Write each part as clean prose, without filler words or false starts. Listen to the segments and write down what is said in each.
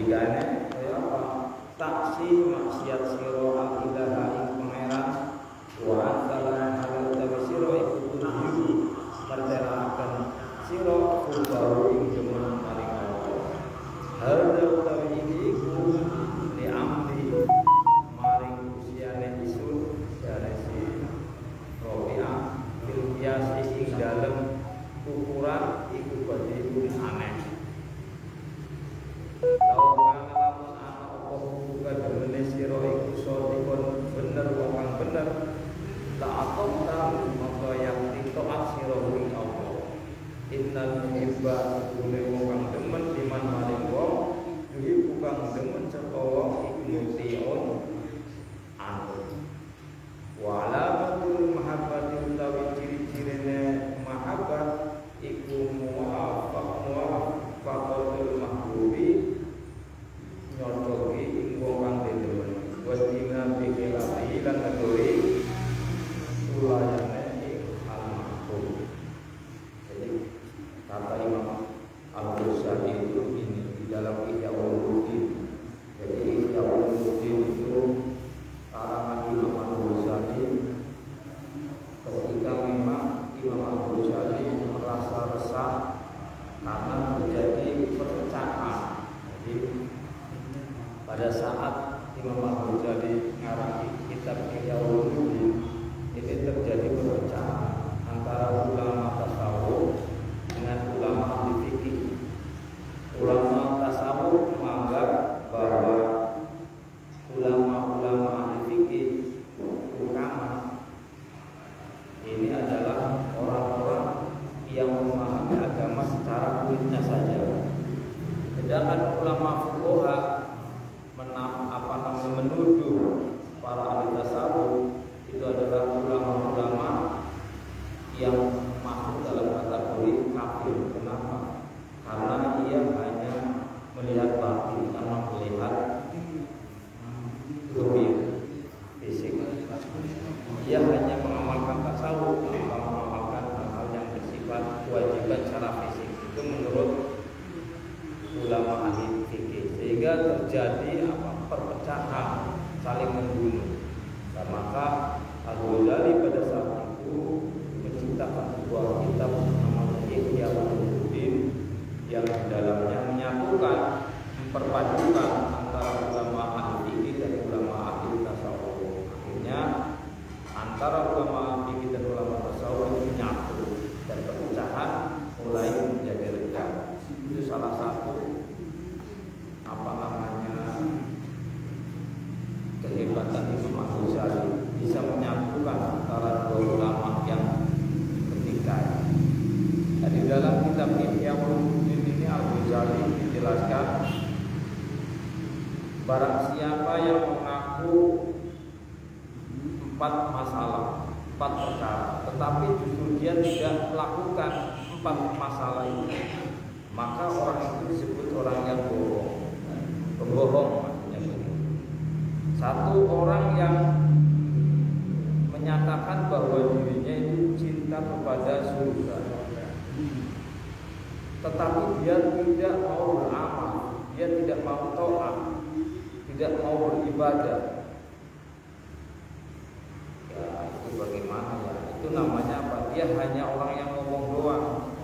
Ngendikane kaya apa? Taksi maksiat sira al-ilaha ing pangeran wa antara halal tawi sira iku tujuh percayaaken sira kudu ing demen maring Allah. Hadza tawi iku li amri maring usiane isun jare si Robi'ah bil qiyas ing dalem ukuran iku badhe aneh. Lawan lamun ana apa buka demene sira iku sodikon bener wong bener la atom maka yang ditaat sira ing Allah. Innal muhibba kuwi wong demen iman maring wong yuhi bukan demen sapa wong iku mutiun anu. Wa alamatul mahabbati utawi ciri-cirine mahabbat iku muwafaqatul mahbubi nyocoki ing wong kang demen wastina bikilati lan ngadori ulayane ing al-mahbub. Jadi kata Imam Al-Ghazali itu ini di dalam Ihya Ulumuddin. Jadi Ihya Ulumuddin itu karangan Imam Al-Ghazali ketika memang Imam Al-Ghazali merasa resah karena terjadi perpecahan. Jadi pada saat Imam Al-Ghazali ngarang kitab Ihya Ulumuddin ini terjadi perpecahan antara ulama tasawuf dengan ulama ahli fikih. Ulama tasawuf menganggap bahwa ulama-ulama ahli fikih ulama ini adalah orang-orang yang memahami agama secara kulitnya saja. Sedangkan ulama fuqaha menuduh para ahli tasawuf itu adalah ulama-ulama yang masuk dalam kategori kafir. Kenapa? Karena ia hanya melihat batin, karena melihat zahir fisik. Ia hanya mengamalkan tasawuf tanpa mengamalkan hal-hal yang bersifat kewajiban secara fisik. Itu menurut ulama ahli fikih, sehingga terjadi perpecahan, saling membunuh. Dan maka Al-Ghazali pada saat itu menciptakan sebuah kitab namanya Ihya Ulumuddin yang di dalamnya menyatukan, memperpadukan antara ulama ahli fikih dan ulama ahli tasawuf. Akhirnya antara ulama ahli fikih dan ulama tasawuf itu menyatu dan perpecahan mulai menjadi reda. Itu salah satu kehebatan Imam Al-Ghazali bisa menyatukan antara dua ulama yang bertikai. Di dalam kitab Ihya Ulumuddin ini Al-Ghazali dijelaskan barang siapa yang mengaku 4 masalah, 4 perkara, tetapi justru dia tidak melakukan 4 masalah itu, maka orang itu disebut orang yang bohong. Pembohong maksudnya begitu. Satu orang yang menyatakan bahwa dirinya itu cinta kepada surga, tetapi dia tidak mau beramal, dia tidak mau taat, tidak mau beribadah. Ya itu bagaimana ya? Itu namanya apa? Dia hanya orang yang ngomong doang,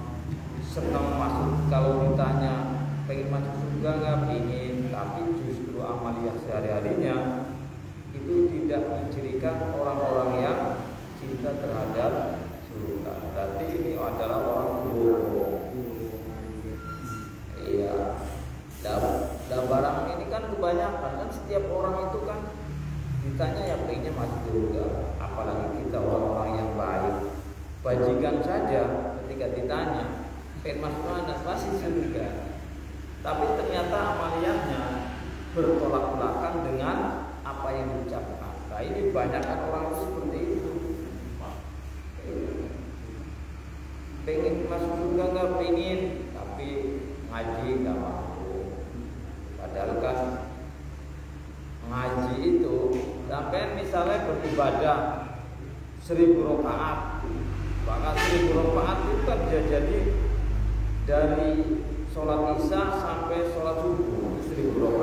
senang masuk. Kalau ditanya pengen masuk surga nggak pengen, tapi justru amaliyah sehari-harinya itu tidak mencirikan orang-orang yang cinta terhadap surga. Berarti ini adalah orang bohong. Iya. Dan barang ini kan kebanyakan kan setiap orang itu kan ditanya ya pengennya masuk surga. Apalagi kita orang-orang yang baik, bajikan saja ketika ditanya pengen masuk mana pasti surga. Tapi ternyata amaliyahnya bertolak belakang dengan apa yang diucapkan. Nah ini banyak kan orang itu seperti itu. Pengen masuk surga nggak pengen, tapi ngaji nggak mampu. Padahal kan ngaji itu sampai misalnya beribadah 1000 rakaat, maka 1000 rakaat itu kan bisa jadi dari sholat isya sampai sholat subuh 1000 rakaat.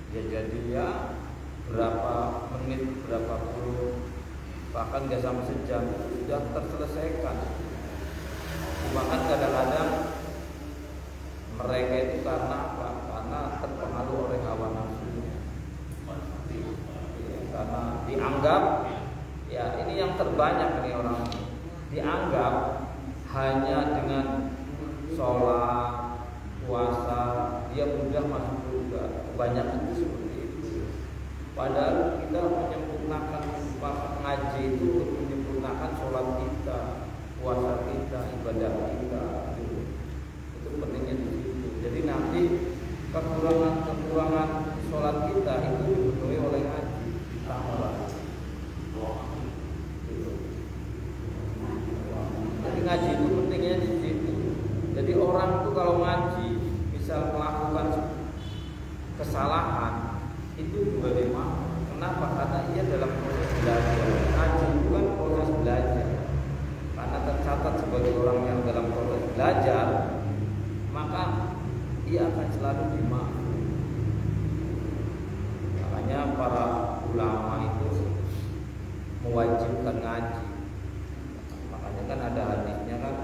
Ya jadi ya berapa menit, berapa puluh, bahkan nggak sampai sejam sudah terselesaikan. Cuma kan kadang-kadang mereka itu karena apa? Karena terpengaruh oleh hawa nafsunya. Ya, karena dianggap ya ini yang terbanyak nih orang dianggap hanya dengan sholat, puasa dia mudah masuk surga. Kebanyakan itu seperti itu. Padahal kita menyempurnakan ngaji itu untuk menyempurnakan sholat kita, puasa kita, ibadah kita. Itu pentingnya di situ. Jadi nanti kekurangan sholat kita itu dipenuhi oleh ngaji, ditambah. Jadi ngaji itu pentingnya di situ. Jadi orang itu kalau ngaji, misal melakukan kesalahan, itu juga dimana. Kenapa? Karena ia dalam proses belajar. Ngaji itu kan proses belajar. Karena tercatat sebagai orang yang dalam proses belajar, maka ia akan selalu dimaafkan. Makanya para ulama itu mewajibkan ngaji. Makanya kan ada hadisnya kan,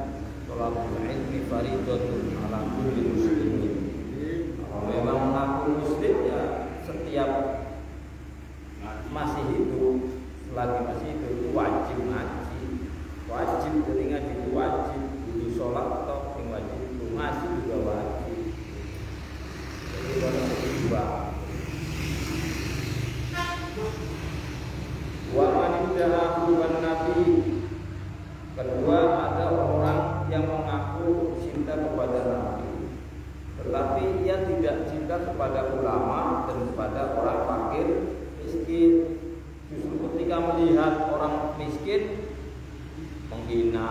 thalabul ilmi fardhatun 'ala kulli muslimin. Kalau memang mengaku muslim ya setiap masih hidup, selagi masih hidup itu wajib ngaji. Wajib, jadi ngaji itu wajib. Dulu sholat atau yang wajib itu ngaji juga wajib. Jadi orang tiba. Wa man yad'u nabi. Kedua, ada orang yang mengaku cinta kepada Nabi, tetapi ia tidak cinta kepada ulama dan kepada orang fakir miskin. Justru ketika melihat orang miskin menghina,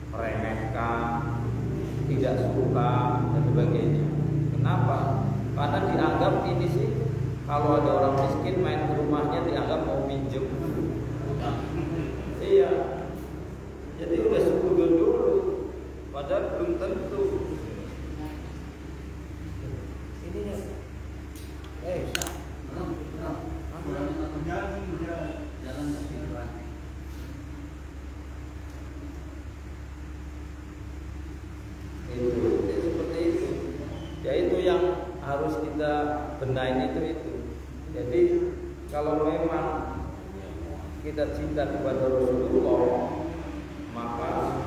meremehkan, tidak suka dan sebagainya. Kenapa? Karena dianggap ini sih, kalau ada orang miskin main ke rumahnya dianggap mau pinjem. Iya. Jadi udah sekutu dulu, padahal belum tentu. Ini ya, jalan itu seperti itu. Ya itu yang harus kita benahi itu. Jadi kalau memang kita cinta kepada Rasulullah, maka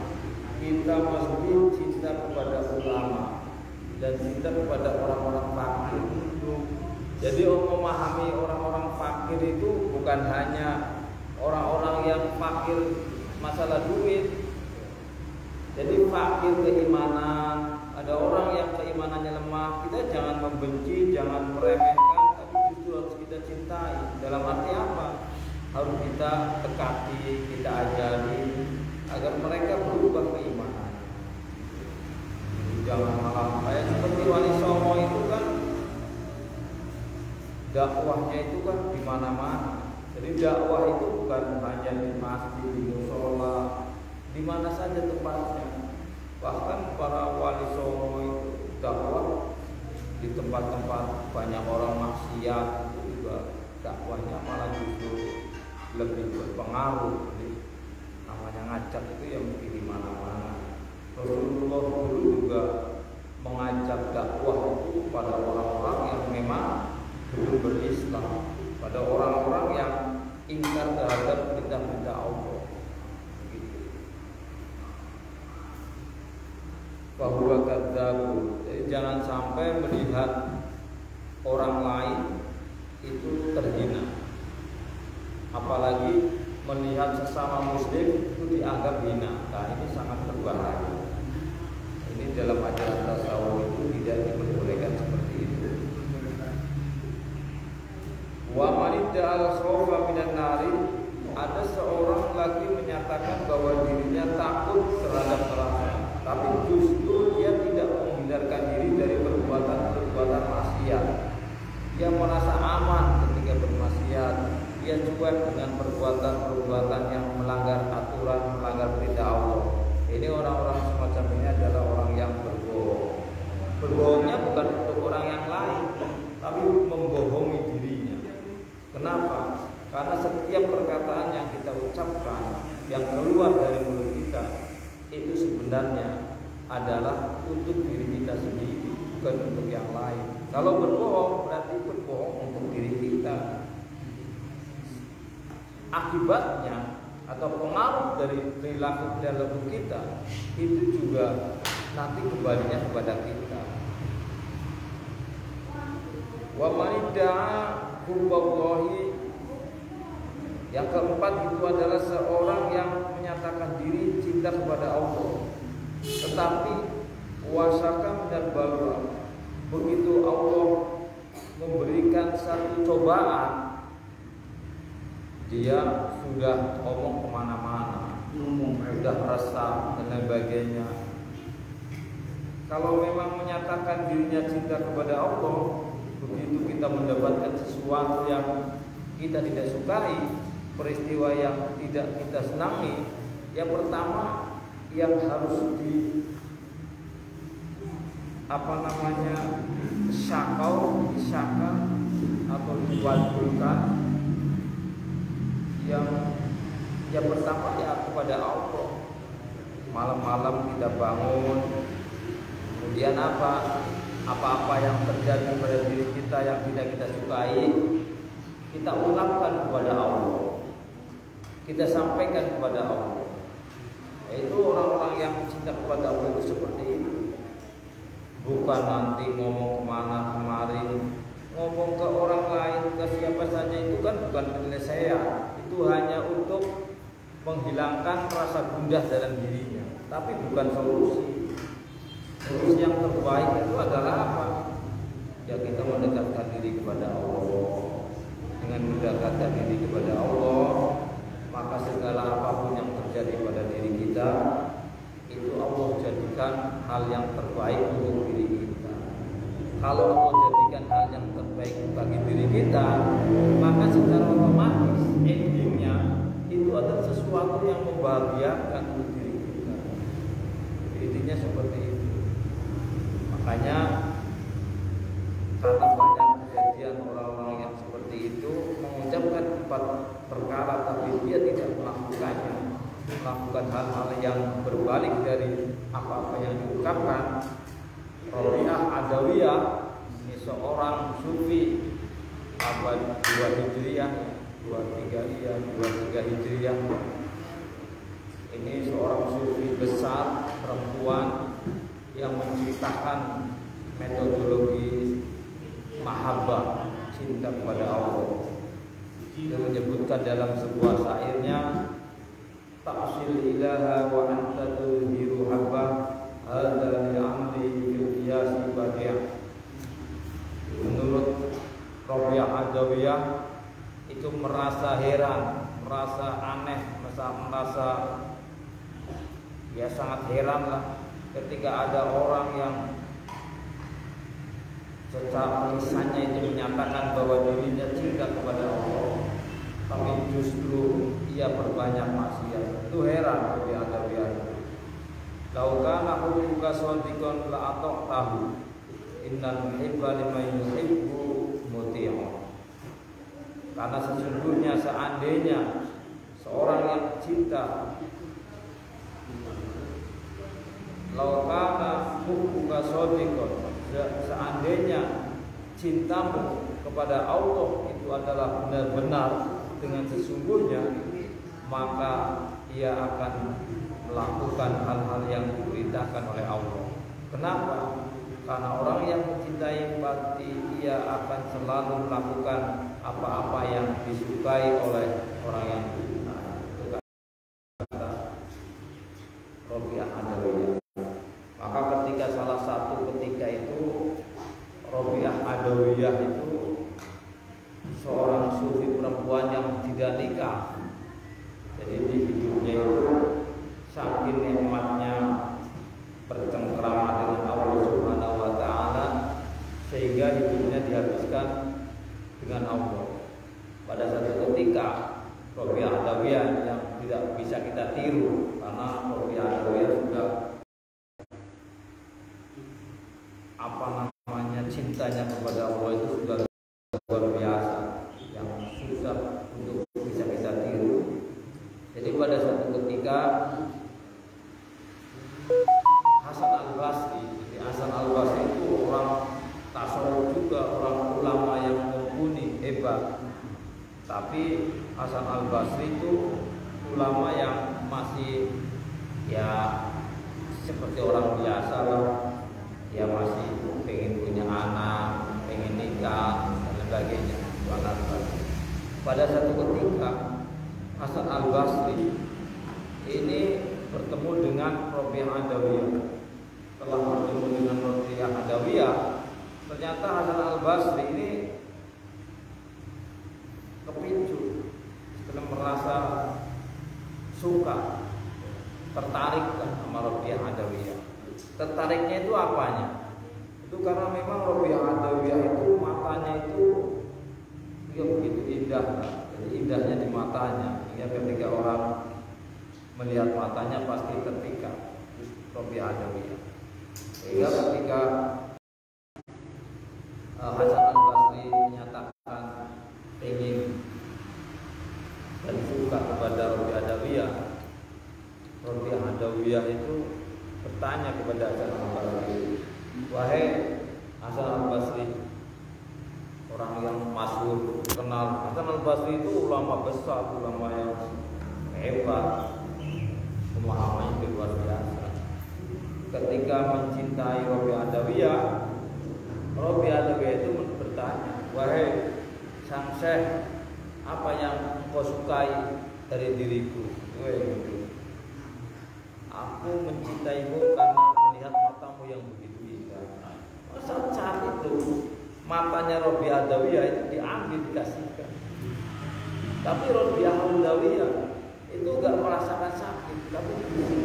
kita mesti cinta kepada ulama dan cinta kepada orang-orang fakir. Jadi memahami orang-orang fakir itu bukan hanya orang-orang yang fakir masalah duit. Jadi fakir keimanan. Ada orang yang keimanannya lemah, kita jangan membenci, jangan meremehkan, tapi justru harus kita cintai. Dalam arti apa? Harus kita dekati, kita ajari agar mereka berubah keimanan. Jangan malah kayak seperti Wali Songo itu kan dakwahnya itu kan di mana-mana. Jadi dakwah itu bukan hanya di masjid, di musola, di mana saja tempatnya. Bahkan para Wali Songo itu dakwah di tempat-tempat banyak orang maksiat, itu juga dakwahnya malah justru lebih berpengaruh. Namanya ngajak itu yang di mana-mana. Rasulullah dulu juga mengajak dakwah itu pada orang-orang yang memang belum berislam, pada orang-orang yang ingkar terhadap perintah-perintah Allah. Gitu. Bahwa kadzabu, jadi jangan sampai melihat orang lain itu terhina, apalagi melihat sesama muslim itu dianggap hina. Nah ini sangat berbahaya. Ini dalam ajaran tasawuf itu tidak diperbolehkan seperti itu. Wa manidal khawfa minan nari, ada seorang lagi menyatakan bahwa dirinya takut terhadap neraka, tapi justru dia tidak menghindarkan diri dari perbuatan maksiat. Dia merasa aman ketika bermaksiat. Dia cuek dengan perbuatan-perbuatan yang melanggar aturan, melanggar perintah Allah. Ini orang-orang semacam ini adalah orang yang berbohong. Berbohongnya bukan untuk orang yang lain, tapi membohongi dirinya. Kenapa? Karena setiap perkataan yang kita ucapkan, yang keluar dari mulut kita, itu sebenarnya adalah untuk diri kita sendiri, bukan untuk yang lain. Kalau berbohong berarti berbohong untuk diri kita. Akibatnya atau pengaruh dari perilaku kita itu juga nanti kembalinya kepada kita. Wa manidda'a hubballahi, yang keempat itu adalah seorang yang menyatakan diri cinta kepada Allah, tetapi wasaka dan balwa, begitu Allah memberikan satu cobaan, dia sudah ngomong kemana-mana, sudah resah dan lain sebagainya. Kalau memang menyatakan dirinya cinta kepada Allah, begitu kita mendapatkan sesuatu yang kita tidak sukai, peristiwa yang tidak kita senangi, yang pertama yang harus disaka atau diwajibkan, yang pertama ya kepada Allah. Malam-malam kita bangun, kemudian apa-apa yang terjadi pada diri kita yang tidak kita sukai, kita ungkapkan kepada Allah, kita sampaikan kepada Allah. Yaitu orang-orang yang cinta kepada Allah itu seperti itu. Bukan nanti ngomong kemana kemarin, ngomong ke orang lain, ke siapa saja, itu kan bukan penyelesaian. Itu hanya untuk menghilangkan rasa gundah dalam dirinya, tapi bukan solusi. Solusi yang terbaik itu adalah apa? Ya kita mendekatkan diri kepada Allah. Dengan mendekatkan diri kepada Allah, maka segala apapun yang terjadi pada diri kita, itu Allah jadikan hal yang terbaik untuk diri kita. Kalau Allah jadikan hal yang terbaik bagi diri kita, maka secara otomatis endingnya itu adalah sesuatu yang membahagiakan untuk diri kita. Intinya seperti itu. Makanya karena banyak kejadian orang-orang yang seperti itu mengucapkan 4 perkara tapi dia tidak melakukan hal-hal yang berbalik dari apa-apa yang diucapkan. Rabi'ah Adawiyah, ini seorang sufi abad 2 Hijriah, 23 Hijriah. Ini seorang sufi besar perempuan yang menceritakan metodologi mahabbah, cinta kepada Allah. Dia menyebutkan dalam sebuah syairnya, ta'sil ilaha wa anta tudhiru habbah hadza li'amri fil qiyasi badi'. Menurut Rabi'ah Adawiyah itu merasa heran, merasa aneh, merasa ya sangat heran lah ketika ada orang yang secara lisannya itu menyatakan bahwa dirinya cinta kepada Allah, tapi justru ia berbanyak maksiat. Itu heran bagi Adawiyah. Lau kana hubbuka shadiqan la ata'tahu, innal muhibba liman yuhibbu muti'un. Karena sesungguhnya seandainya seorang yang cinta, lau kana hubbuka shadiqan, seandainya cintamu kepada Allah itu adalah benar-benar dengan sesungguhnya, maka ia akan melakukan hal-hal yang diperintahkan oleh Allah. Kenapa? Karena orang yang mencintai pasti ia akan selalu melakukan apa-apa yang disukai oleh orang yang dicintai. Kata Rabi'ah Adawiyah. Maka salah satu ketika itu Rabi'ah Adawiyah itu seorang sufi perempuan yang tidak nikah. Jadi di hidupnya itu saking nikmatnya bercengkrama dengan Allah Subhanahu wa taala sehingga hidupnya dihabiskan dengan Allah. Pada satu ketika Rabi'ah Adawiyah yang tidak bisa kita tiru, karena Rabi'ah Adawiyah sudah cintanya kepada Allah itu sudah Hasan Al-Basri itu ulama yang masih ya seperti orang biasa lah, ya masih pengen punya anak, pengen nikah dan sebagainya. Pada satu ketika Hasan Al-Basri ini bertemu dengan Rabi'ah Adawiyah. Setelah bertemu dengan Rabi'ah Adawiyah, ternyata Hasan Al-Basri ini kepicu, setelah merasa suka, tertarik sama Rabi'ah Adawiyah. Tertariknya itu apanya? Itu karena memang Rabi'ah Adawiyah itu matanya itu dia begitu indah, jadi indahnya di matanya, hingga ketika orang melihat matanya pasti terpikat. Rabi'ah Adawiyah. Sehingga ketika Hasan Al-Basri menyatakan ingin dan suka kepada Rabi'ah Adawiyah, Rabi'ah Adawiyah itu bertanya kepada Hasan Al-Basri, wahai Hasan Al-Basri, orang yang masyhur kenal. Hasan Al-Basri itu ulama besar, ulama yang hebat, pemahamannya luar biasa. Ketika mencintai Rabi'ah Adawiyah, Rabi'ah Adawiyah itu bertanya, wahai sang syekh, apa yang kau sukai dari diriku? Aku mencintaimu karena melihat matamu yang begitu indah. Saat itu matanya Rabi'ah Adawiyah itu diambil, dikasihkan. Tapi Rabi'ah Adawiyah itu gak merasakan sakit, tapi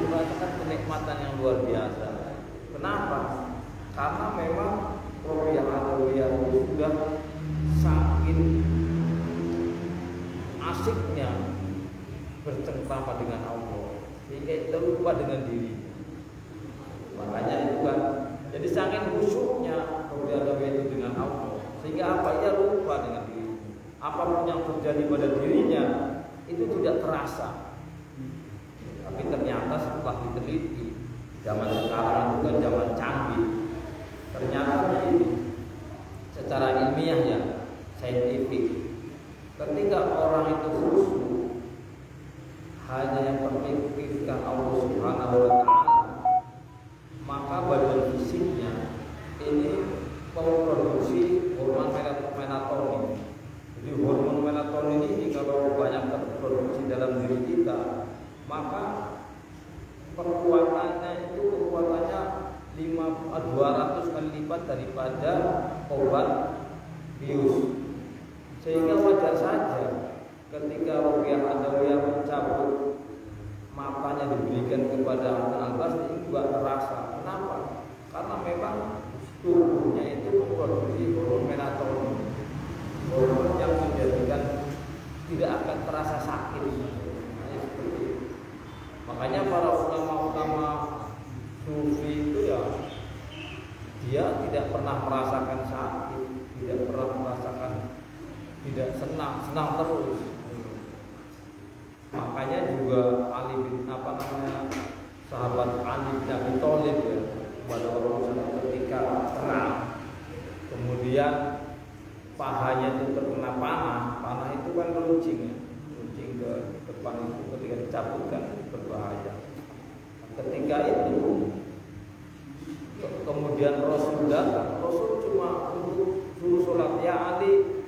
merasakan kenikmatan yang luar biasa. Kenapa? Karena memang Rabi'ah Adawiyah itu sudah saking asiknya bercengkrama dengan Allah, sehingga itu lupa dengan diri. Makanya itu kan, jadi saking khusyuknya Rabi'ah Adawiyah itu dengan Allah, sehingga apa, ia lupa dengan diri. Apapun yang terjadi pada dirinya itu tidak terasa. Tapi ternyata setelah diteliti, zaman sekarang itu kan zaman canggih, ternyata ini secara ilmiah ya, saintifik, ketika orang itu khusyuk hanya yang memikirkan Allah Subhanahu wa Ta'ala, maka badan fisiknya ini memproduksi hormon melatonin. Jadi hormon melatonin ini kalau banyak terproduksi dalam diri kita, maka kekuatannya 200 kali lipat daripada obat bius. Sehingga wajar saja ketika Rabi'ah Adawiyah mencabut matanya diberikan kepada Hasan Al-Basri itu juga terasa. Kenapa? Karena memang tubuhnya itu memproduksi hormon melatonin, hormon yang menjadikan tidak akan terasa sakit. Makanya para ulama-ulama sufi itu ya, dia tidak pernah merasakan sakit, tidak pernah merasakan tidak senang terus. Makanya juga Ali bin sahabat Ali bin Abi Thalib ya, pada orang ketika perang, kemudian pahanya itu terkena panah itu kan runcing ya, runcing ke depan itu ketika dicabutkan berbahaya. Ketika itu kemudian Rasul datang, Rasul cuma untuk suruh sholat, ya Ali,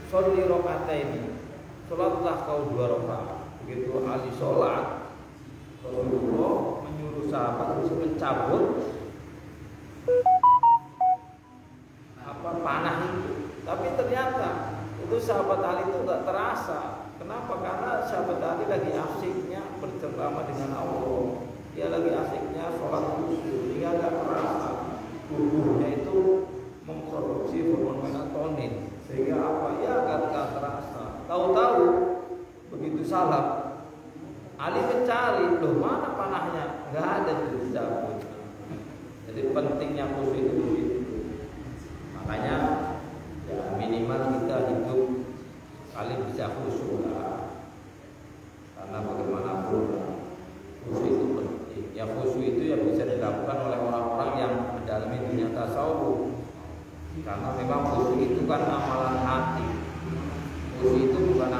sholli rakaataini, sholatlah kau 2 rakaat. Begitu Ali sholat, Rasulullah menyuruh sahabat untuk mencabut panah itu. Tapi ternyata itu sahabat Ali itu nggak terasa. Kenapa? Karena sahabat Ali lagi asiknya bercengkrama dengan Allah. Dia lagi asiknya sholat khusyuk, dia nggak terasa. Tubuhnya itu memproduksi hormon melatonin, sehingga apa? Ya nggak terasa. Tahu-tahu begitu salat, Ali mencari, loh mana panahnya? Nggak ada, dicabut. Jadi pentingnya khusyuk itu begitu. Makanya ya minimal kita hidup kali bisa khusyuk lah. Karena bagaimanapun khusyuk itu penting. Ya khusyuk itu ya bisa dilakukan oleh orang-orang yang mendalami dunia tasawuf. Karena memang khusyuk itu kan amalan hati. Khusyuk itu bukan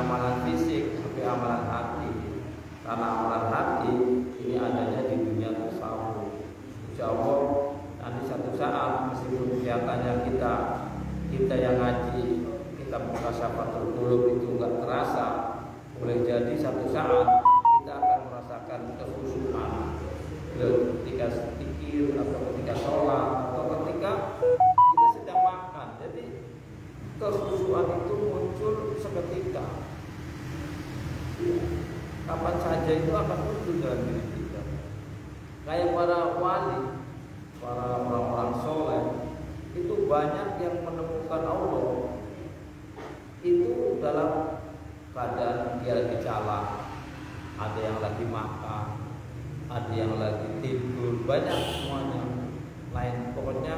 amalan hati. Karena amalan hati ini adanya di dunia tasawuf. Insya Allah nanti satu saat meskipun kelihatannya kita yang ngaji, kita mukasyafatul qulub itu enggak terasa, boleh jadi satu saat kita akan merasakan kekhusyuan ketika zikir atau ketika sholat atau ketika kita sedang makan. Jadi kekhusyuan itu muncul seketika. Kapan saja itu akan muncul dalam diri kita. Kayak para wali, para orang-orang soleh itu banyak yang menemukan Allah itu dalam keadaan dia lagi jalan, ada yang lagi makan, ada yang lagi tidur, banyak semuanya. Lain pokoknya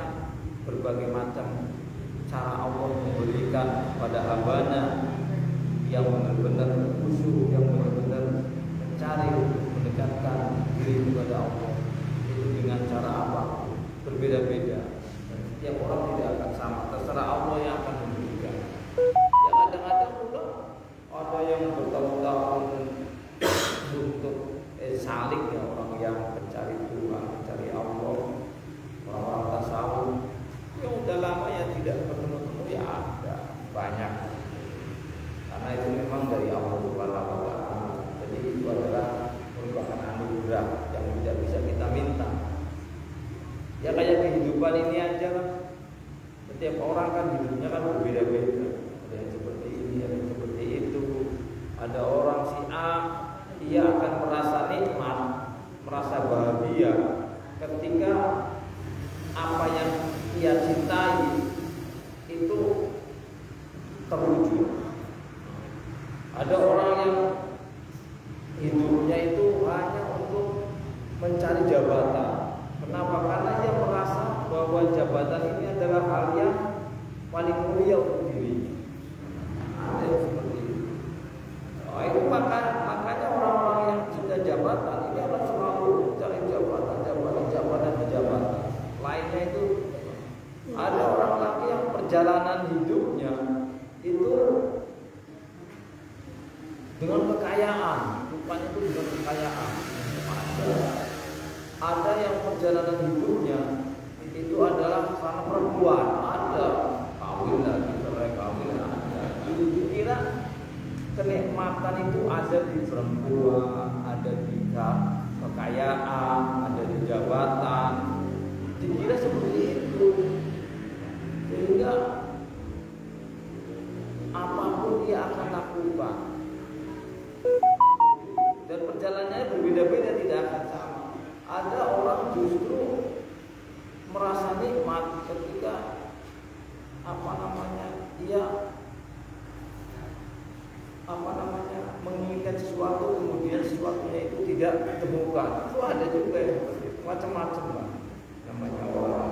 berbagai macam cara Allah memberikan pada hambanya yang benar-benar khusyuk, yang benar-benar mencari mendekatkan diri kepada Allah itu dengan cara apa? Berbeda-beda. Dan setiap orang tidak akan sama. Terserah Allah yang akan memberikan. Ya kadang-kadang juga ada yang bertahun-tahun untuk salik ya, orang yang mencari Tuhan, mencari Allah, orang-orang tasawuf yang udah lama ya tidak bertemu-temu ya ada banyak. Karena itu memang dari Allah Subhanahu wa Ta'ala. Jadi itu adalah merupakan anugerah yang tidak bisa kita minta. Ya kayak kehidupan ini aja lah. Setiap orang kan hidupnya kan berbeda-beda. Ada yang seperti ini, ada yang seperti itu. Ada orang si A, ia akan merasa nikmat, merasa bahagia ketika apa yang ia cintai itu terwujud. Ada orang yang hidupnya itu hanya untuk mencari jabatan. Kenapa? Karena dia merasa bahwa jabatan ini adalah hal yang paling mulia untuk dirinya. Ada yang seperti itu. Oh, itu makanya orang-orang yang cinta jabatan ini akan selalu mencari jabatan. Lainnya itu ada orang lagi yang perjalanan hidupnya itu dengan kekayaan, rupanya itu dengan kekayaan. Ada yang perjalanan hidupnya itu adalah karena perempuan, ada kawin lagi, cerai kawin ada. Kira kenikmatan itu ada di perempuan, ada di kekayaan, ada di jabatan. Dikira seperti itu, sehingga apapun dia akan lakukan. Dan perjalanannya berbeda-beda, tidak akan sama. Ada orang justru merasa nikmat ketika dia menginginkan sesuatu, kemudian sesuatunya itu tidak ditemukan. Itu ada juga yang seperti itu, macam-macam lah namanya orang.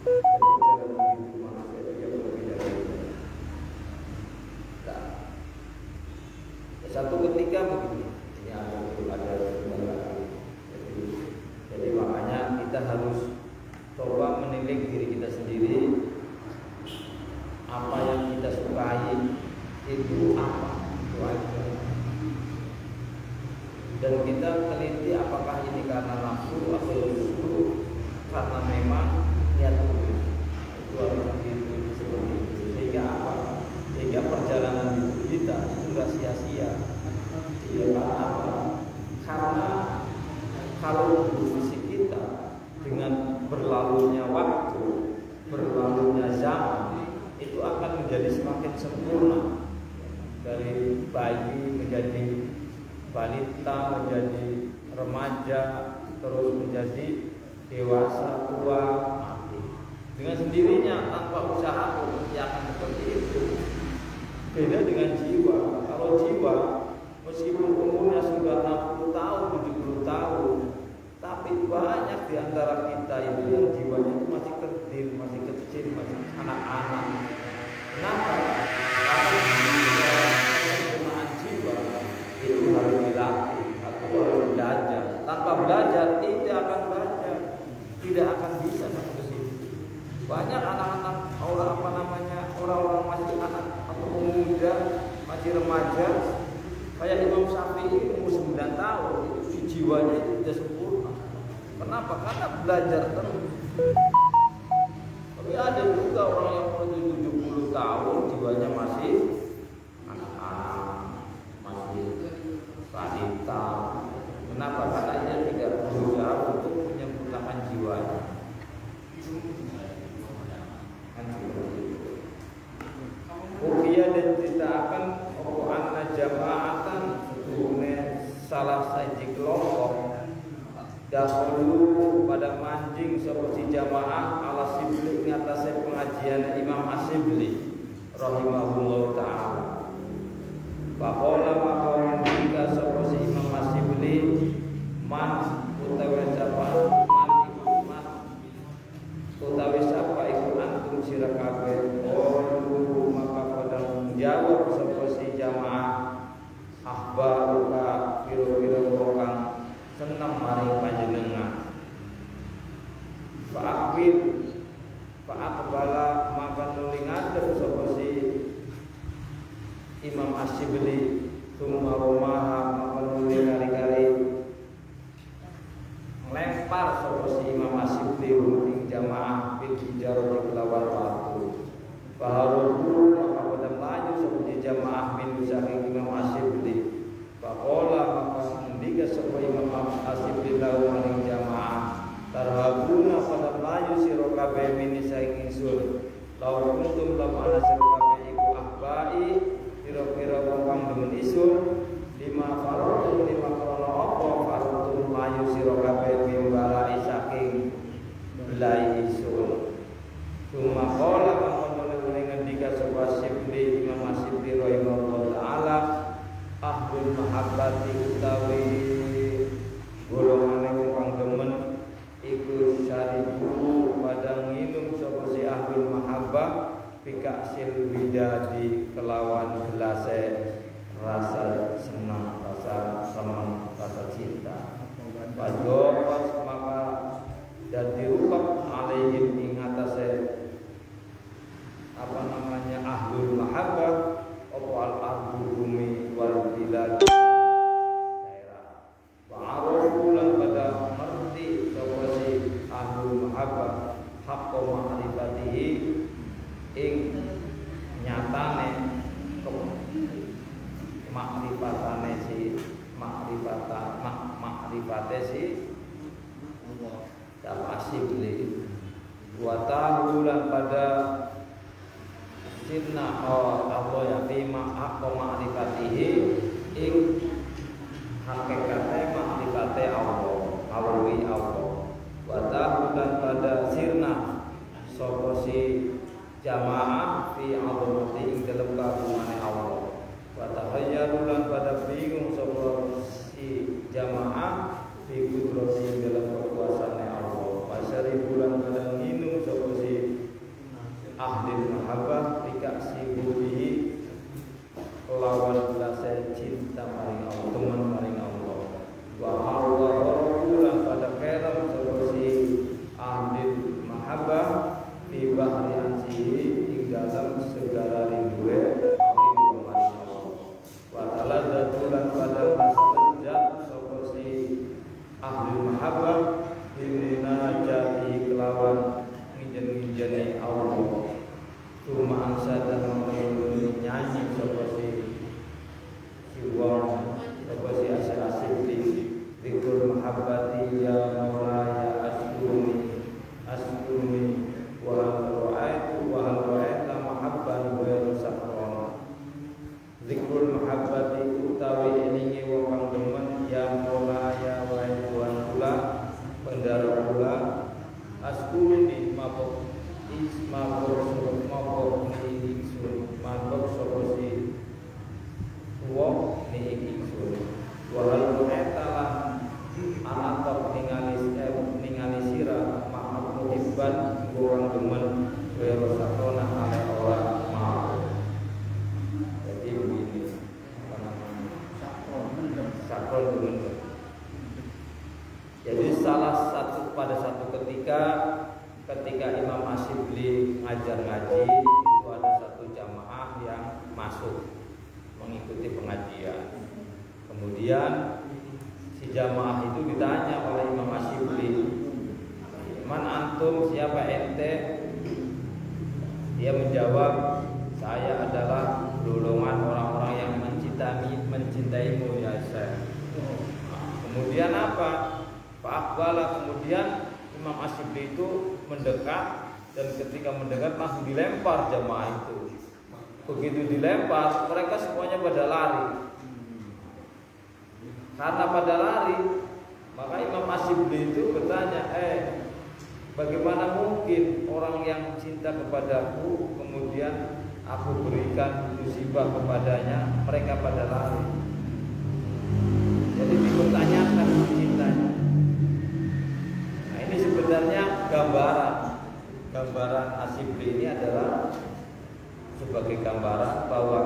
Perjalanan hidup manusia dia berbeda-beda. Nah, satu ketika begini. Jadi makanya kita harus coba menilik diri kita sendiri, apa yang kita sukai itu apa, itu aja. Dan kita teliti apakah ini karena nafsu atau justru karena memang niat tulus. Itu harus diteliti seperti itu. Sehingga apa? Sehingga perjalanan hidup kita itu tidak sia-sia. Ya, karena kalau fisik kita dengan berlalunya waktu, berlalunya zaman itu akan menjadi semakin sempurna. Dari bayi menjadi balita, menjadi remaja, terus menjadi dewasa, tua, mati. Dengan sendirinya tanpa usaha dia akan seperti itu. Beda dengan jiwa. Kalau jiwa meskipun umurnya sudah 60 tahun, 70 tahun, tapi banyak di antara kita itu yang jiwanya itu masih kecil, masih anak-anak. Kenapa? Karena penggunaan jiwa itu harus dilatih atau harus belajar. Tanpa belajar tidak akan belajar, tidak akan bisa sampai ke situ. Banyak anak-anak orang-orang masih anak atau muda, masih remaja, Kayak Imam Syafi'i umur 9 tahun itu jiwanya itu sudah sempurna. Kenapa? Karena belajar terus. Tapi ada juga orang yang umur 70 tahun jiwanya masih anak-anak, masih wanita. Kenapa? Karena dia tidak berusaha untuk menyempurnakan jiwanya. Ukiya dan ceritakan anna jama'atan setuhune salah saji kelompok dahulu pada mancing seperti jamaah ala sibli ngatasé pengajian Imam Asy-Syibli rahimahullah ta'ala. Faqala maka ketika seperti Imam Asy-Syibli man utawi sapa man utawi sapa iku antum sira kabeh maka pada menjawab seperti jamaah akhbaruka kira-kira orang senang maring panjenengan fa'aqbala maka nulingadep seperti Imam Asy-Syibli summa romaha maka nuli kali-kali melempar seperti Imam Asy-Syibli ing jamaah bil hijarah kelawan batu baharu maka pada maju seperti jamaah min saking Imam Asy-Syibli faqala maka ngendika sapa Imam Asy-Syibli lahu maring jamaah tarhabuna pada maju sira kabeh min saking ingsun law kuntum lam ana sira kabeh iku ahbai kira-kira wong demen isun lima faratu lima krono apa faratu maju sira kabeh bimbala saking belai isun cuma qala ngendika sapa Asy-Syibli Imam Asy-Syibli rahimahullah taala ahlul mahabbati utawi golongane wong demen iku syaribu pada nginum sapa si ahlul mahabbah bikaksil widadi kelawan gelase rasa senang, rasa senang, rasa cinta. Padopas maka dadi rukab alaihim ing atase ahlul mahabbah apa al-ardu bumi wal bilad daerah wa'arufu lan pada ngerti sapa si ahlul mahabbah haqqo ma'rifatihi ing nyatane makrifate si Asy-Syibli wa ta'ala pada sinna Allah ya bima haqqo ma'rifatihi ing hakikate ma'rifate Allah awi Allah wa ta'ala pada sirna sapa si jamaah fi azamati ing dalem kagungane Allah wa tahayyarulan pada bingung sapa si jamaah fi qudrati dalam kekuasaane Allah wa syaribulan pada minum sapa si ahli mahabbah dikasih budihi lawan rasa cinta maring Allah teman maring Allah wa Allah bulan pada kerem seperti ahli mahabbah di bahri ansihi ing dalam segala rinduwe maring Allah wa ta'ala datulan pada masjid seperti ahli mahabbah dimina jadi kelawan ngijen-ngijeni Allah cuma angsa dan mengenai nyanyi seperti siwon seperti Asy-Syibli dzikr mahabbati ya maulaya asduni wa ra'aitu mahabban wa sakron dzikr mahabbati utawi elingi wong kang demen ya maulaya wa tuan kula bendara kula asduni mabok mabok soposi wong ni ingsun wahal etalah anak tok ningali sira maaf muhibban kurang demen wa sakona ale orang mau. Jadi begini sakron demen. Jadi salah satu pada satu ketika Imam Asy-Syibli ngajar ngaji itu ada satu jamaah yang masuk mengikuti pengajian. Kemudian si jamaah itu ditanya oleh Imam Asyibli, "Man antum, siapa ente?" Dia menjawab, "Saya adalah golongan orang-orang yang mencintaimu ya Syekh." Kemudian apa? Pak Akbala, kemudian Imam Asyibli itu mendekat, dan ketika mendekat langsung dilempar jamaah itu. Begitu dilempar, mereka semuanya pada lari. Karena pada lari, maka Imam Asyibli itu bertanya, bagaimana mungkin orang yang cinta kepadaku kemudian aku berikan musibah kepadanya, mereka pada lari. Jadi dipertanyakan cintanya. Nah, ini sebenarnya gambaran Asyibli ini adalah sebagai gambaran bahwa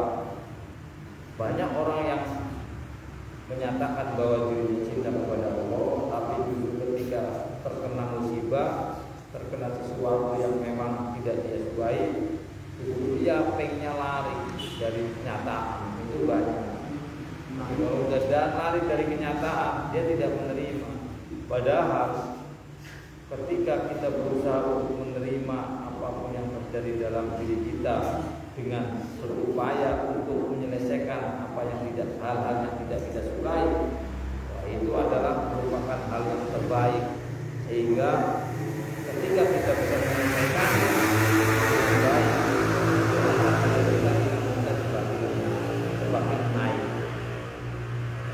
banyak orang yang menyatakan bahwa dirinya cinta kepada Allah, tapi ketika terkena musibah, terkena sesuatu yang memang tidak dia sukai, itu dia pengennya lari dari kenyataan. Itu banyak. Kalau sudah lari dari kenyataan, dia tidak menerima. Padahal ketika kita berusaha untuk menerima apapun yang terjadi dalam diri kita dengan berupaya untuk menyelesaikan apa yang hal-hal yang tidak kita sukai, itu adalah merupakan hal yang terbaik. Sehingga ketika kita bisa menyelesaikan terbaik, kita semakin naik,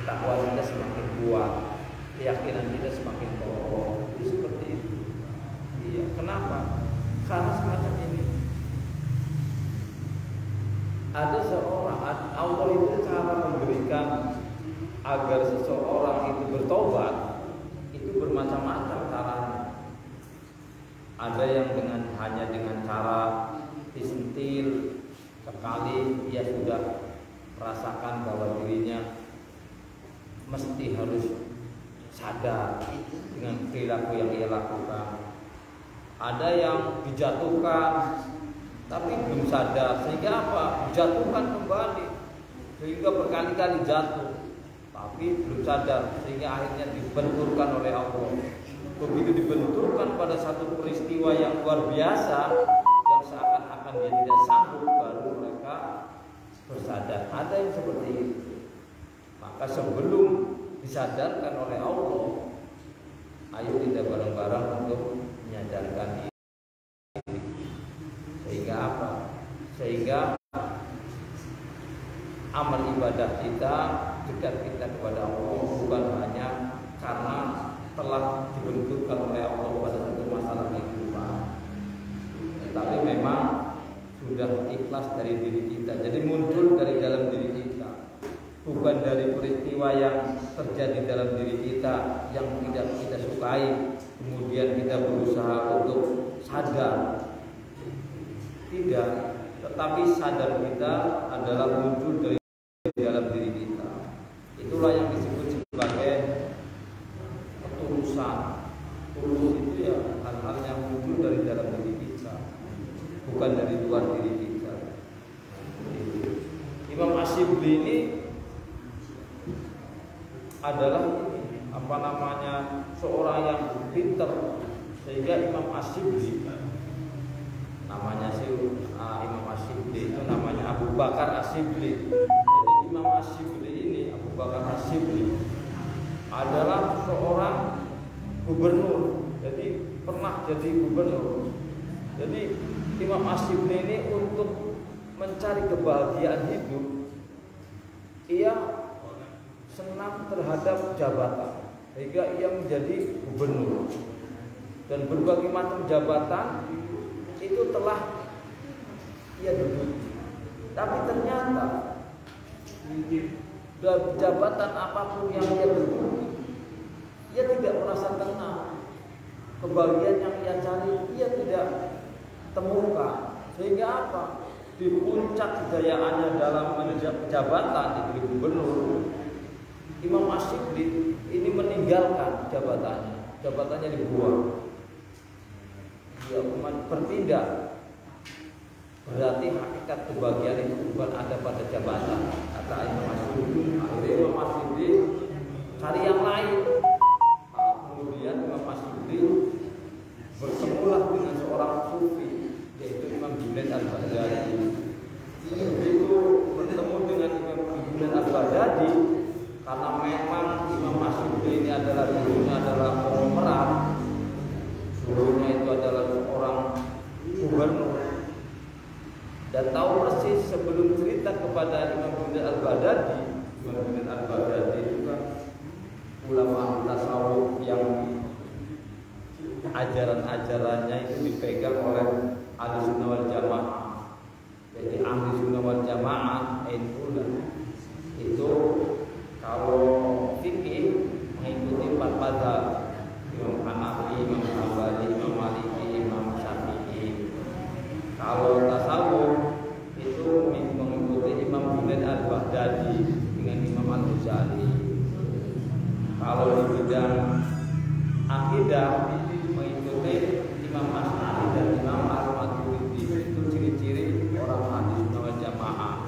takwa kita semakin kuat, keyakinan kita semakin kokoh. Itu seperti itu. Iya, kenapa? Karena semacam ini. Ada seorang, Allah itu cara memberikan agar seseorang itu bertobat itu bermacam-macam caranya. Ada yang hanya dengan cara disentil sekali ia sudah merasakan bahwa dirinya mesti harus sadar dengan perilaku yang ia lakukan. Ada yang dijatuhkan tapi belum sadar, sehingga apa? Dijatuhkan kembali, sehingga berkali-kali jatuh, tapi belum sadar, sehingga akhirnya dibenturkan oleh Allah. Begitu dibenturkan pada satu peristiwa yang luar biasa, yang seakan-akan dia tidak sanggup, baru mereka bersadar. Ada yang seperti itu. Maka sebelum disadarkan oleh Allah, ayo kita bareng-bareng untuk menyadarkan diri. Sehingga apa? Sehingga amal ibadah kita, dekat kita kepada Allah bukan hanya karena telah dibentukkan oleh Allah pada satu masalah kehidupan, tetapi memang sudah ikhlas dari diri kita. Jadi muncul dari dalam diri kita, bukan dari peristiwa yang terjadi dalam diri kita yang tidak kita sukai, kemudian kita berusaha untuk sadar. Tidak, tetapi sadar kita adalah muncul dari dalam diri kita. Itulah yang disebut sebagai ketulusan. Tulus itu ya hal-hal yang muncul dari dalam diri kita, bukan dari luar diri kita. Imam Asyibli ini adalah seorang yang pintar, sehingga Imam Asyibli namanya Imam Asyibli itu namanya Abu Bakar Asyibli. Jadi Imam Asyibli ini, Abu Bakar Asyibli, adalah seorang gubernur. Jadi pernah jadi gubernur. Jadi Imam Asyibli ini untuk mencari kebahagiaan hidup, ia senang terhadap jabatan, sehingga ia menjadi gubernur. Dan berbagai macam jabatan itu telah ia duduki. Tapi ternyata dari jabatan apapun yang ia duduki, ia tidak merasa tenang. Kebahagiaan yang ia cari, ia tidak temukan. Sehingga apa? Di puncak kejayaannya dalam jabatan di gubernur, Imam Asyibli ini meninggalkan jabatannya dibuang. Dia bertindak. Berarti hakikat kebahagiaan itu bukan ada pada jabatan, kata Imam Asyibli. Akhirnya Imam Asyibli karena memang Imam Asy'ibli ini adalah dulunya adalah konglomerat, dulunya itu adalah seorang gubernur, dan tahu persis sebelum cerita kepada Imam Junaid al-Baghdadi. Imam Junaid al-Baghdadi itu kan ulama tasawuf yang ajaran-ajarannya itu dipegang oleh Ahli Sunnah wal Jamaah. Jadi Ahli Sunnah wal Jamaah itu kalau fikih mengikuti 4 mazhab, Imam Hanafi, Imam Hambali, Imam Maliki, Imam Syafi'i. Kalau tasawuf itu mengikuti Imam Junaid al-Baghdadi dengan Imam Al-Ghazali. Kalau di bidang akidah mengikuti Imam Asy'ari dan Imam Al-Maturidi. Itu ciri-ciri orang Ahli Sunnah wal Jamaah.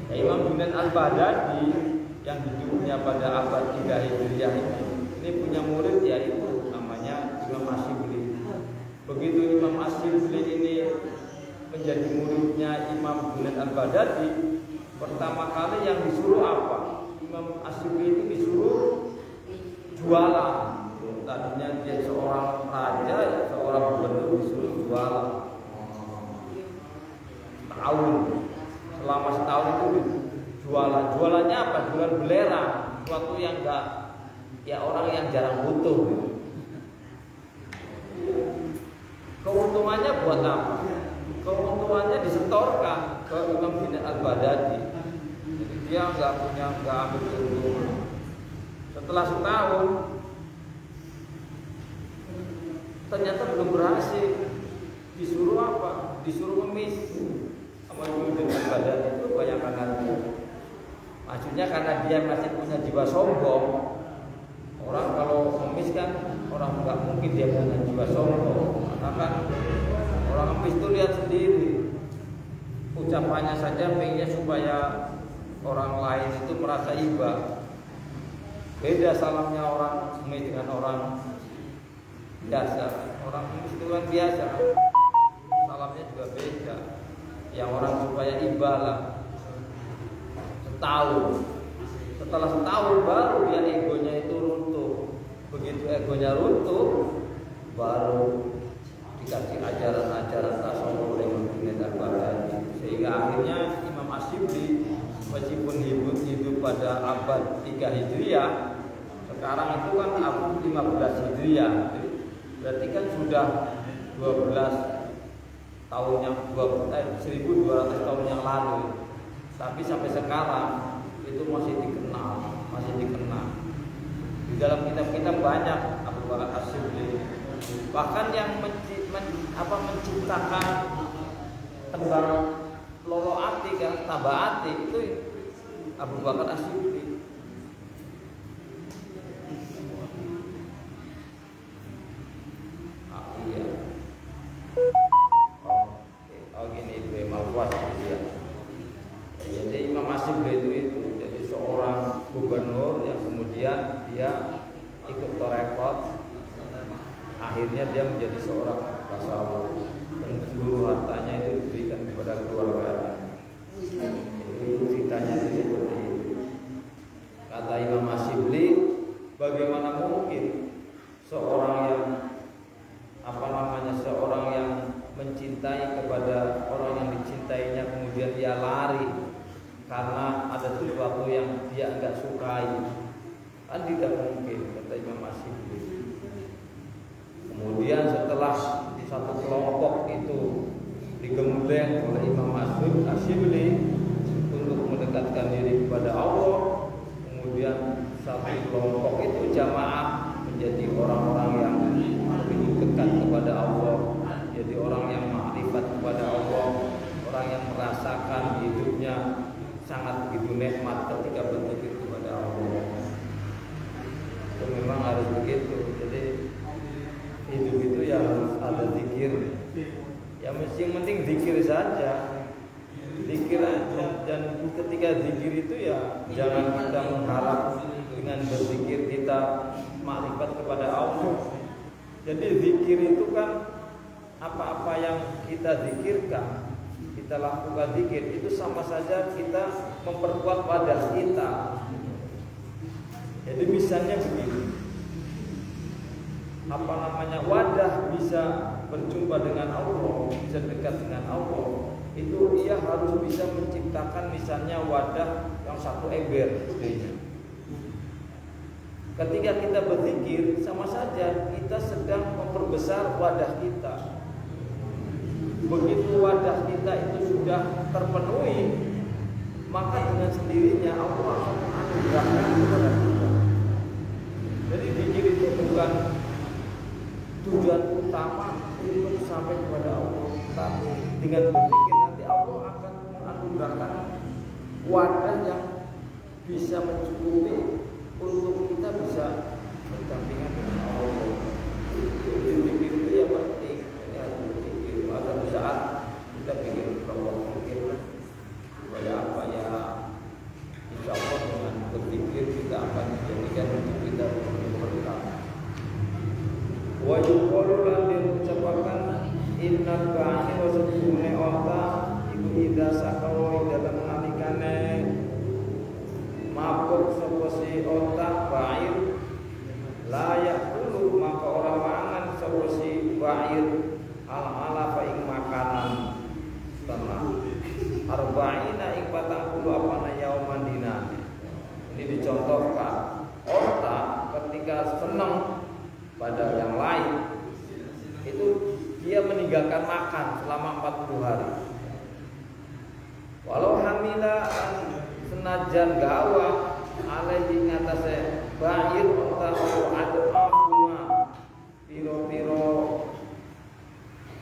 Imam Junaid al-Baghdadi yang hidupnya pada abad 3 Hijriah ini punya murid yaitu namanya Imam Asy'ibli. Begitu Imam Asy'ibli ini menjadi muridnya Imam Junaid al-Baghdadi, pertama kali yang disuruh apa? Imam Asy'ibli itu disuruh jualan. Tadinya dia seorang raja, seorang gubernur, disuruh jualan. Selama setahun itu jualan. Jualannya apa? Jualan belerang, sesuatu yang enggak, ya orang yang jarang butuh. Keuntungannya buat apa? Keuntungannya disetorkan ke Imam Junaid al-Baghdadi. Jadi dia enggak ambil keuntungan. Setelah setahun ternyata belum berhasil. Disuruh apa? Disuruh ngemis sama Imam Junaid al-Baghdadi. Itu kebanyakan hati. Maksudnya karena dia masih punya jiwa sombong. Orang kalau ngemis kan orang nggak mungkin dia punya jiwa sombong. Karena kan orang ngemis itu lihat sendiri. Ucapannya saja pengennya supaya orang lain itu merasa iba. Beda salamnya orang ngemis dengan orang biasa. Orang ngemis itu kan biasa, salamnya juga beda. Yang orang supaya iba lah. Setelah setahun baru dia egonya itu runtuh. Begitu egonya runtuh, baru dikasih ajaran-ajaran tasawuf oleh Imam Junaid al-Baghdadi. Sehingga akhirnya Imam Asy'ibli meskipun hidup pada abad 3 Hijriah, sekarang itu kan abad 15 Hijriah. Berarti kan sudah 1200 tahun yang lalu. Tapi sampai sekarang itu masih dikenal. Di dalam kitab-kitab banyak Abu Bakar Asy'ibli. Bahkan yang menciptakan tembang lolo ati kan, tabaati itu Abu Bakar Asy'ibli. Gini itu memang kuat ya. Jadi Imam Asy'ibli itu jadi seorang gubernur yang kemudian dia ikut tarekat, akhirnya dia menjadi seorang tasawuf dan seluruh hartanya itu diberikan kepada keluarganya. Itu ceritanya seperti itu. Kata Imam Asy'ibli, bagaimana mungkin seorang yang mencintai kepada orang yang dicintainya kemudian dia lari karena ada sesuatu yang dia enggak sukai, kan tidak mungkin, kata Imam Asy'ibli. Kemudian setelah satu kelompok itu digembleng oleh Imam Asy'ibli untuk mendekatkan diri kepada Allah, kemudian satu kelompok itu jamaah menjadi orang-orang yang lebih dekat kepada Allah, jadi orang yang makrifat kepada Allah, orang yang merasakan hidupnya sangat begitu nikmat ketika berzikir kepada Allah. Itu memang harus begitu. Jadi hidup itu ya harus ada zikir. Yang penting zikir saja. Zikir dan ketika zikir itu ya jangan kita mengharap dengan berzikir kita makrifat kepada Allah. Jadi zikir itu kan apa-apa yang kita zikirkan, kita lakukan zikir itu sama saja kita memperkuat badan kita. Jadi misalnya begini, wadah bisa berjumpa dengan Allah, bisa dekat dengan Allah, itu ia harus bisa menciptakan misalnya wadah yang satu ember gedenya. Ketika kita berzikir, sama saja kita sedang memperbesar wadah kita. Begitu wadah kita itu sudah terpenuhi, maka dengan sendirinya Allah akan menganugerahkan kepada kita. Jadi zikir itu bukan tujuan utama untuk sampai kepada Allah, tapi dengan berzikir nanti Allah akan menganugerahkan wadah yang bisa mencukupi untuk kita bisa berdampingan dengan Allah. Zikir itu yang penting. Ya, zikir. Ada saat kita pikir kalau zikir supaya apa ya? Insya Allah dengan berzikir kita akan menjadikan hidup kita berkah. Wa yuqalu lan diucapkan inna ba'ani wa sujune onta iku idza sakaro dalam nalikane mabuk sapa si onta ba'ir layak dulu maka ora mangan sapa si ba'ir ala fa ing makanan tenang arba'ina ing 40 apana yauman dinane. Ini dicontohkan onta ketika senang pada yang lain itu dia meninggalkan makan selama 40 hari. Walau hamila senajan gawa alaihi ngatasé ba'ir onta ada afuma piro-piro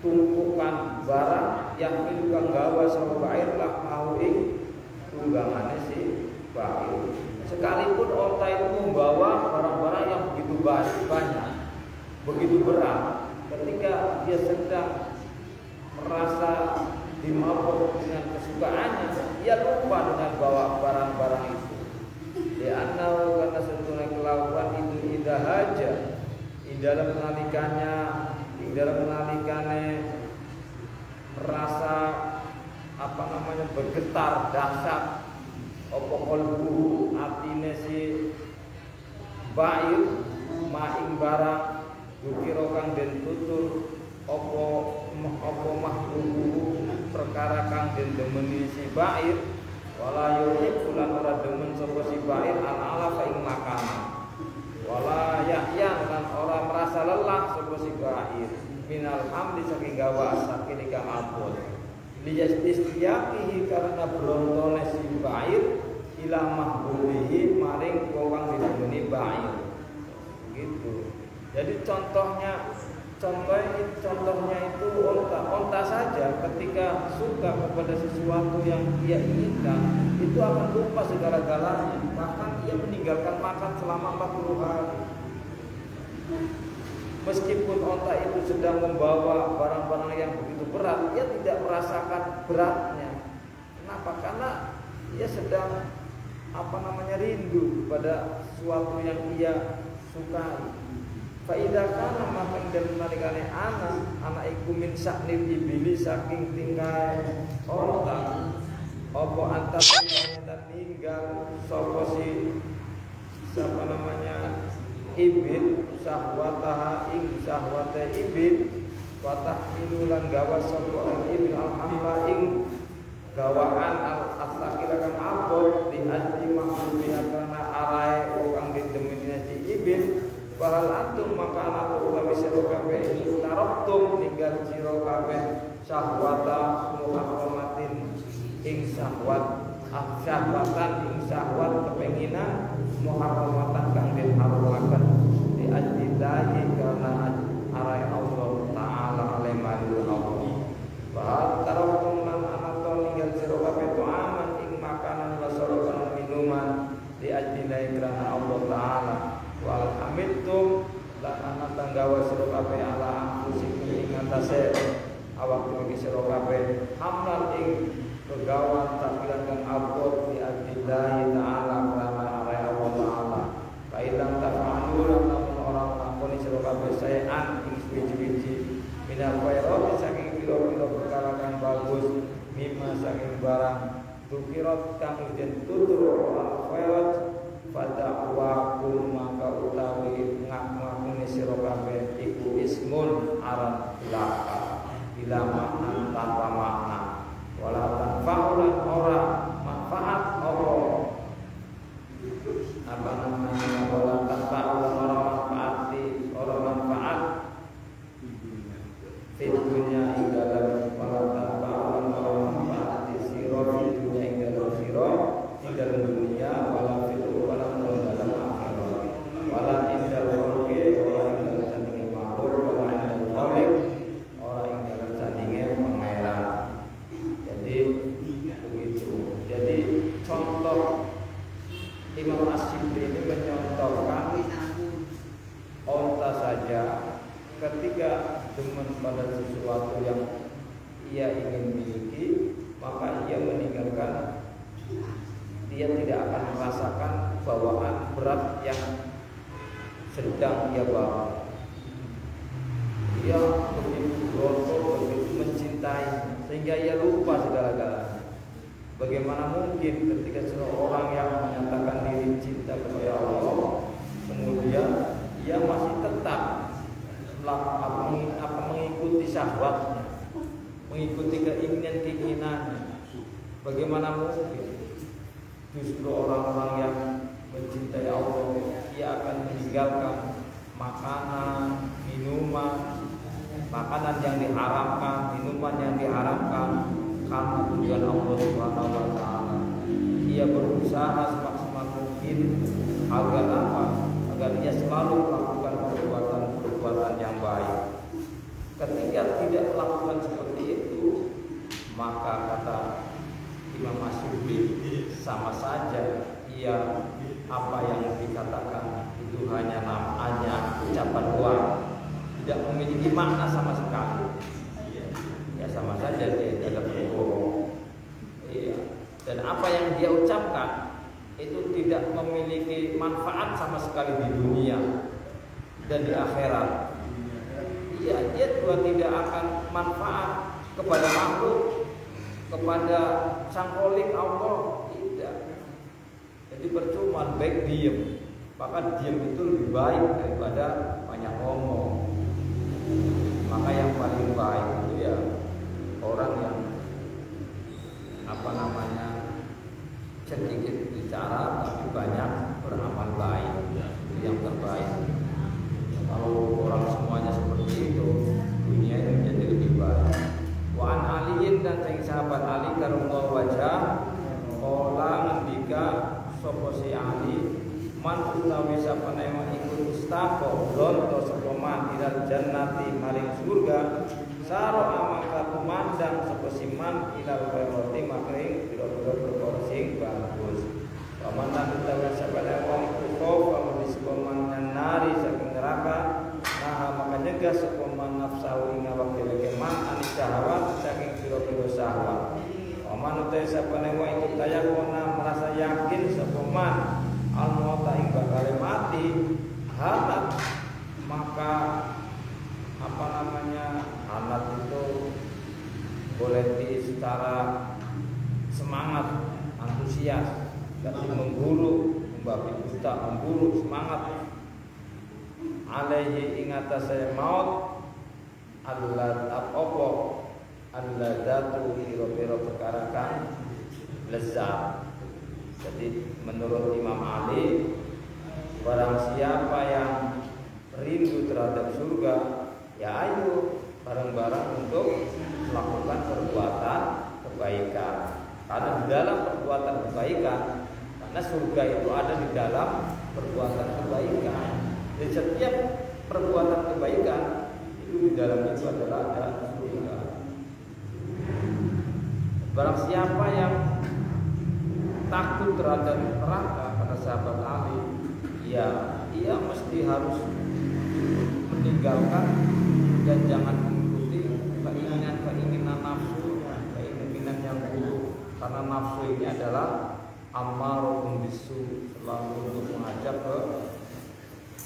tumpukan barang yang kang gawa sapa ba'ir lah mau ing tunggangane si ba'ir. Sekalipun onta itu membawa barang-barang yang begitu banyak, begitu berat, ketika dia sedang merasa dimabuk dengan kesukaannya, ia lupa dengan bawa barang-barang itu. Karena sesungguhnya kelakuan itu indah aja, di dalam menalikannya merasa bergetar dahsyat. Opo kolbu atine si ba'ir maing barang dukiro kang den tutur opo mahlubu perkara kang den demeni si ba'ir wala yuhib ulan ora demen sapa si ba'ir ala fa ing makanan wala yahyan lan ora merasa lelah sapa si ba'ir minal hamdi saking gawa saking kang abot liyastiyaqihi karena brontone si ba'ir ila mahbubihi maring wong didemeni ba'ir gitu. Jadi contohnya itu onta saja ketika suka kepada sesuatu yang ia inginkan itu akan lupa segala-galanya, bahkan ia meninggalkan makan selama 40 hari. Meskipun onta itu sedang membawa barang-barang yang begitu berat, ia tidak merasakan beratnya. Kenapa? Karena ia sedang rindu kepada sesuatu yang ia sukai. Faidah kana maka dalam nalikane anak iku min saknil ibili saking tingkai onta apa antar dan ninggal sapa si ibil sahwataha ing sahwata ibil watah inulan gawa sapa ibil alhamla ing gawaan al-asakira kang abot di haji maksudnya karena arai kang ditemeni si ibil bahal antum maka anak utawi sira kabeh taroktum ninggal sira kabeh syahwata muharramatin ing syahwatan ing syahwat kepenginan muharramatan kang den harumaken di ajdillahi karena arai Allah taala alaihi Allah bahal taroktum lan anaton ninggal sira kabeh aman ing makanan wa saraban minuman di ajdillahi karena Allah taala wal hamidtum lan ana tanggawa sira kabeh ala anfusikum ing atase awak dhewe sira kabeh hamlan ing pegawan tampilan kang abot di adillahi taala karena araya Allah taala kailang tafa'alu lan orang lakoni sira kabeh saean ing suci-suci minal khairat saking pira-pira perkara kang bagus mimma saking barang tukirat kang den tutur al khairat fada'wakum apa namanya wala tanfa'u orang manfaat di dunia ing dalam wala tanfa'u orang manfaat di sira di dunia ing dalam sira ing dalam dunia wala fitu wala dalam akhirat wala indal khalqi ora ing dalam sandinge makhluk wala indal khaliq ora ing dalam sandinge pangeran. Jadi begitu. Jadi contoh Imam Asy'ari ini menyontohkan onta saja ketika demen pada sesuatu yang ia ingin miliki, maka ia meninggalkan, dia tidak akan merasakan bawaan berat yang sedang ia bawa. Ia begitu gotoh, begitu mencintai sehingga ia lupa segala-galanya. Bagaimana mungkin ketika seorang yang menyatakan diri cinta kepada Allah, kemudian ia masih tetap mengikuti syahwatnya, mengikuti keinginan-keinginannya. Bagaimana mungkin? Justru orang-orang yang mencintai Allah, ia akan meninggalkan makanan, minuman, makanan yang diharamkan, minuman yang diharamkan karena tujuan Allah Subhanahu wa taala. Ia berusaha semaksimal mungkin agar apa? Agar ia selalu melakukan perbuatan yang baik. Ketika tidak melakukan seperti itu, maka kata Imam Asy'ari sama saja ia apa yang dikatakan itu hanya ucapan doang, tidak memiliki makna sama sekali. Ya sama saja dia dalam berbohong. Iya. Dan apa yang dia ucapkan itu tidak memiliki manfaat sama sekali di dunia dan di akhirat. Iya, dia juga tidak akan manfaat kepada makhluk, kepada sang Khalik Allah, tidak. Jadi percuma baik diam. Bahkan diam itu lebih baik daripada banyak ngomong. Maka yang paling baik itu ya orang yang sedikit bicara tapi banyak beramal baik, itu yang terbaik. Kalau orang semuanya seperti itu, dunia ini menjadi lebih baik. Wa an aliin dan sang sahabat Ali karullah wajah ola ngendika sapa si Ali man utawi sapane ikut istaqo lonto sapa man ilal jannati maring surga saro amaka tumandang sapa si man ilal khairati maring pira-pira perkara sing bagus. Paman utawi sapane wong kufur paman sapa man nari saking neraka nah maka nyegah sapa man nafsu ing awak dhewe man anisahawat saking pira-pira syahwat. Paman utawi sapane wong iku tayakona merasa yakin sapa man al-mauta ing bakal mati halat maka halat itu boleh secara semangat antusias tapi memburu membabi buta memburu semangat alaihi ing atase maut allad apa alladzatu pira-pira perkara kang lezat. Jadi menurut Imam Ali, barang siapa yang rindu terhadap surga, ya ayo bareng-bareng untuk melakukan perbuatan kebaikan. Karena di dalam perbuatan kebaikan, karena surga itu ada di dalam perbuatan kebaikan. Jadi setiap perbuatan kebaikan itu di dalam itu adalah ada surga. Barang siapa yang takut terhadap neraka pada sahabat Ali, ya ia mesti harus meninggalkan dan jangan mengikuti keinginan nafsu, keinginan yang buruk. Karena nafsu ini adalah ammarun bisu, selalu untuk mengajak ke.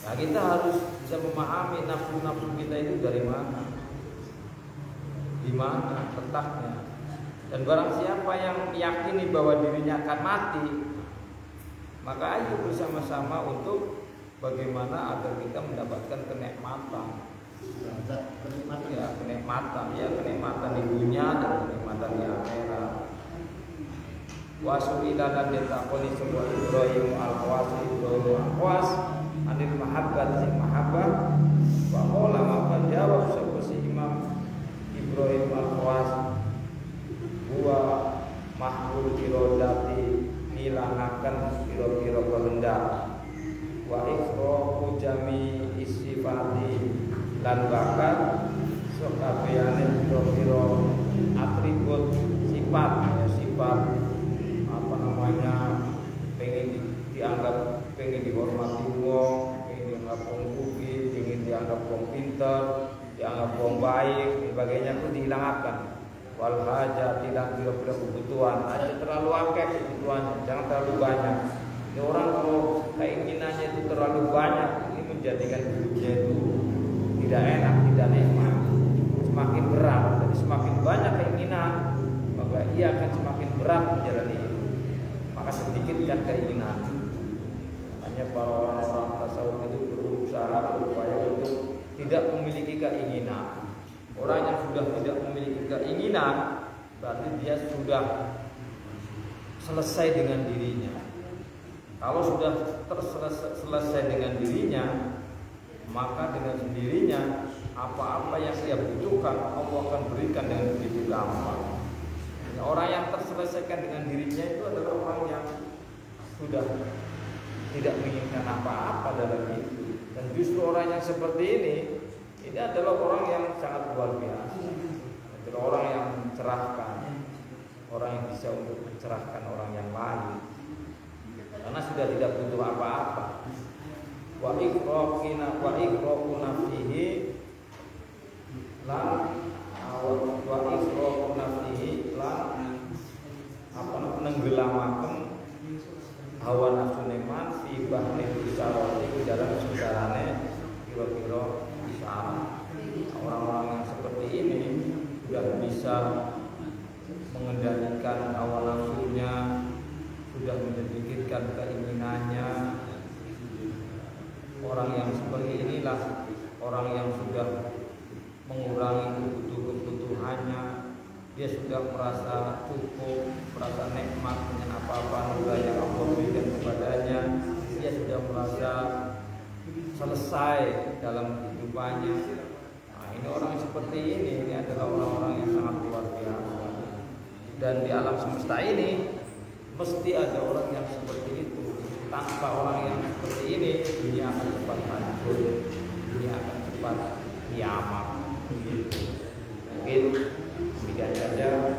Nah, kita harus bisa memahami nafsu-nafsu kita itu dari mana, di mana letaknya. Dan barang siapa yang meyakini bahwa dirinya akan mati, maka ayo bersama-sama untuk bagaimana agar kita mendapatkan kenikmatan. Kenikmatan di dunia dan kenikmatan di akhirat. Wasuila dan ditakoni sebuah Ibrahim al-Qawas anil mahabbat sing mahabbah. Wa qala maka jawab sapa si Imam Ibrahim al-Qawas huwa mahmul irodati nilangaken pira-pira kehendak wa ikhraku jami isifati lan bakat sakabehane pira-pira atribut sifat ya sifat apa namanya pengen dianggap pengen dihormati wong, pengen dianggap wong sugih, pengen dianggap wong pinter, dianggap wong baik, sebagainya itu dihilangkan. Wal hajat tidak kira-kira kebutuhan, aja terlalu akeh kebutuhannya, jangan terlalu banyak. Ini orang kalau keinginannya itu terlalu banyak, ini menjadikan hidupnya itu tidak enak, tidak nikmat, semakin berat. Jadi semakin banyak keinginan, maka ia akan semakin berat menjalani hidup. Maka sedikitkan keinginan. Hanya para orang-orang tasawuf itu berusaha berupaya untuk tidak memiliki keinginan. Orang yang sudah tidak memiliki keinginan berarti dia sudah selesai dengan dirinya. Kalau sudah selesai dengan dirinya, maka dengan sendirinya apa-apa yang dia butuhkan Allah akan berikan dengan begitu gampang. Orang yang terselesaikan dengan dirinya itu adalah orang yang sudah tidak menginginkan apa-apa dalam hidup. Dan justru orang yang seperti ini adalah orang yang sangat luar biasa. Adalah orang yang mencerahkan, orang yang bisa untuk mencerahkan orang yang lain. Karena sudah tidak butuh apa-apa. Wa iqraqu nafsihi lan wa iqraqu nafsihi lan apa nengggelamaken hawa nafsu neman fi bahri isarati dalam sejarahnya kira-kira isyarat. Orang-orang yang seperti ini sudah bisa mengendalikan hawa nafsunya, sudah menyedikitkan keinginannya. Orang yang seperti inilah orang yang sudah mengurangi kebutuhannya. Dia sudah merasa cukup, merasa nikmat dengan apa-apa anugerah yang Allah berikan kepadanya. Dia sudah merasa selesai dalam kehidupannya. Nah, ini orang seperti ini adalah orang-orang yang sangat luar biasa. Dan di alam semesta ini mesti ada orang yang seperti itu. Tanpa orang yang seperti ini, dunia akan cepat hancur, dunia akan cepat kiamat. Mungkin demikian saja.